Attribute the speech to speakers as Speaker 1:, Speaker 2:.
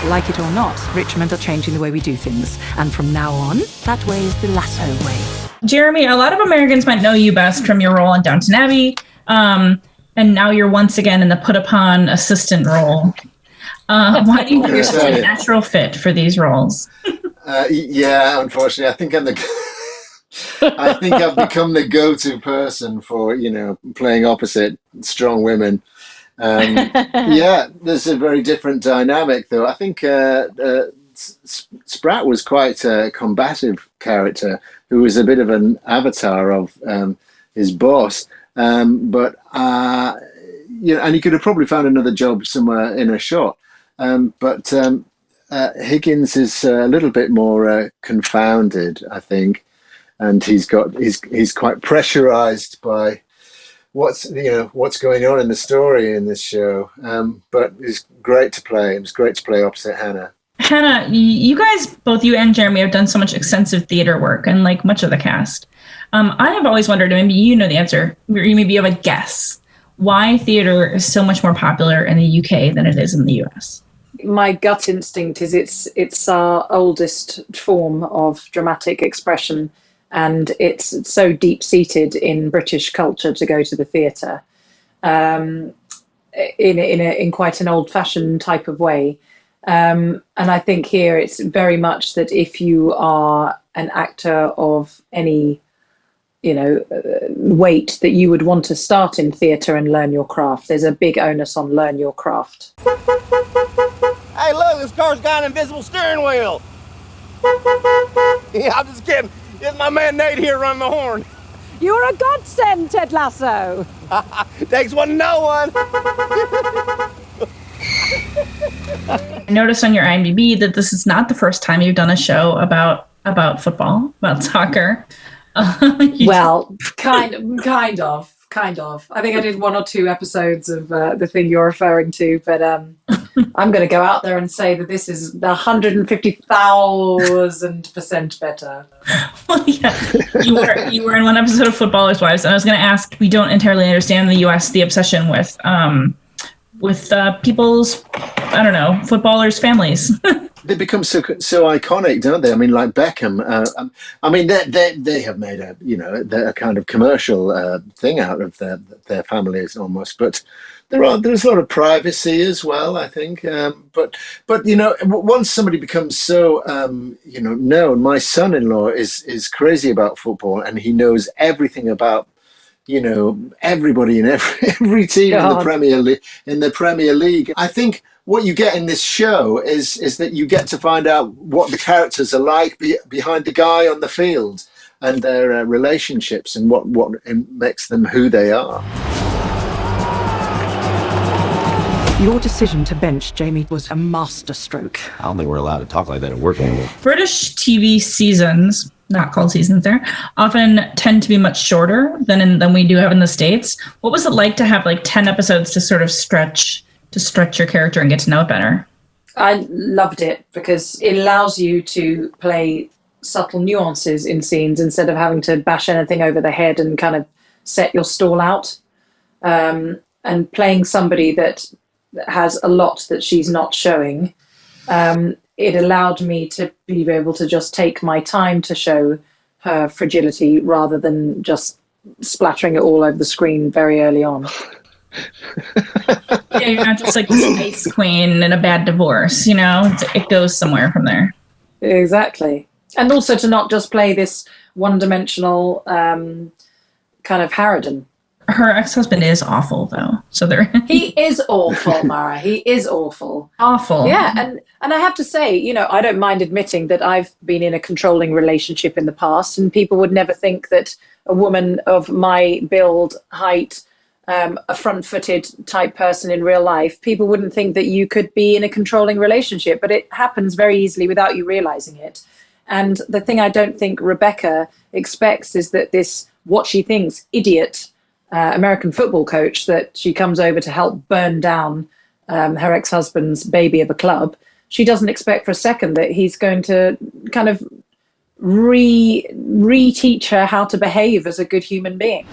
Speaker 1: Like it or not, Richmond are changing the way we do things. And from now on, that way is the Lasso way.
Speaker 2: Jeremy, a lot of Americans might know you best from your role in Downton Abbey. And now you're once again in the put-upon assistant role. Why do you think you're such a natural fit for these roles?
Speaker 3: Yeah, unfortunately, I think I think I've become the go-to person for, playing opposite strong women. Yeah, there's a very different dynamic, though. I think Spratt was quite a combative character who was a bit of an avatar of his boss. And he could have probably found another job somewhere in a shot. But Higgins is a little bit more confounded, I think, and he's quite pressurized by what's going on in the story in this show. But it's great to play. It was great to play opposite Hannah.
Speaker 2: Hannah, you guys, both you and Jeremy, have done so much extensive theater work, and like much of the cast. I have always wondered, maybe you know the answer, or maybe you have a guess, why theater is so much more popular in the UK than it is in the US.
Speaker 4: My gut instinct is it's our oldest form of dramatic expression, and it's so deep-seated in British culture to go to the theatre in quite an old-fashioned type of way. And I think here it's very much that if you are an actor of any weight, that you would want to start in theatre and learn your craft. There's a big onus on learn your craft.
Speaker 5: Hey, look, this car's got an invisible steering wheel. Yeah, I'm just kidding. It's my man Nate here running the horn.
Speaker 6: You're a godsend, Ted Lasso.
Speaker 5: Takes one to know one.
Speaker 2: I noticed on your IMDb that this is not the first time you've done a show about football, about soccer.
Speaker 4: Well, kind of. I think I did 1 or 2 episodes of the thing you're referring to, but I'm going to go out there and say that this is 150,000% better.
Speaker 2: Well, yeah, you were in one episode of Footballers' Wives, and I was going to ask. We don't entirely understand in the U.S. the obsession with people's, I don't know, footballers' families.
Speaker 3: They become so iconic, don't they? I mean, like Beckham. I mean, they have made a kind of commercial thing out of their families almost. But there's a lot of privacy as well, I think. But once somebody becomes so known, my son-in-law is crazy about football, and he knows everything about everybody in every team in the Premier League. I think what you get in this show is that you get to find out what the characters are like behind the guy on the field, and their relationships, and what makes them who they are.
Speaker 1: Your decision to bench Jamie was a masterstroke.
Speaker 7: I don't think we're allowed to talk like that at work anymore.
Speaker 2: British TV seasons, not called seasons there, often tend to be much shorter than we do have in the States. What was it like to have like 10 episodes to sort of stretch your character and get to know it better?
Speaker 4: I loved it because it allows you to play subtle nuances in scenes instead of having to bash anything over the head and kind of set your stall out. And playing somebody that has a lot that she's not showing, it allowed me to be able to just take my time to show her fragility rather than just splattering it all over the screen very early on.
Speaker 2: Yeah, you're not just like the space queen in a bad divorce, it goes somewhere from there.
Speaker 4: Exactly. And also to not just play this one-dimensional kind of harridan.
Speaker 2: Her ex-husband is awful, though.
Speaker 4: He is awful, Mara. He is awful.
Speaker 2: Awful.
Speaker 4: Yeah, and I have to say, I don't mind admitting that I've been in a controlling relationship in the past, and people would never think that a woman of my build, height, a front-footed type person in real life, people wouldn't think that you could be in a controlling relationship, but it happens very easily without you realizing it. And the thing I don't think Rebecca expects is that this, what she thinks, idiot American football coach that she comes over to help burn down her ex-husband's baby of a club, she doesn't expect for a second that he's going to kind of re-teach her how to behave as a good human being.